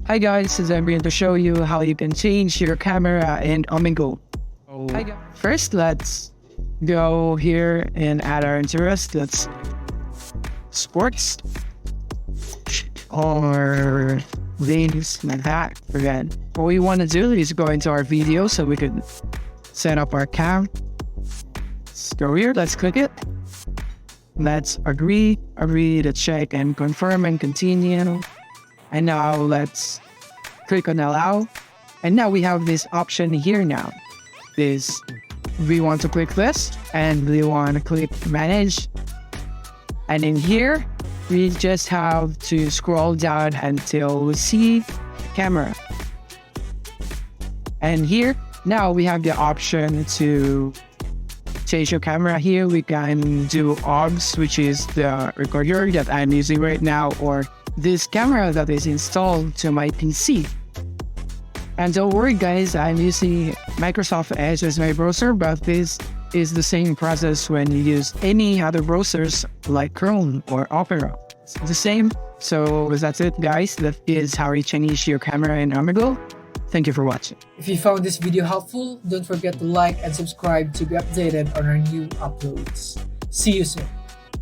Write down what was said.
Hi guys, today I'm going to show you how you can change your camera in Omegle. First, let's go here and add our interest. Let's sports or games like that. Forget. What we want to do is go into our video so we can set up our cam. Let's go here. Let's click it. Let's agree to check and confirm and continue. And now let's click on allow. And now we have this option here now. We want to click this and we want to click manage. And in here, we just have to scroll down until we see camera. And here, now we have the option to change your camera. Here we can do OBS, which is the recorder that I'm using right now, or this camera that is installed to my PC. And don't worry guys, I'm using Microsoft Edge as my browser, but this is the same process when you use any other browsers like Chrome or Opera. It's the same. So that's it guys, that is how you change your camera in Omegle. Thank you for watching. If you found this video helpful, don't forget to like and subscribe to be updated on our new uploads. See you soon.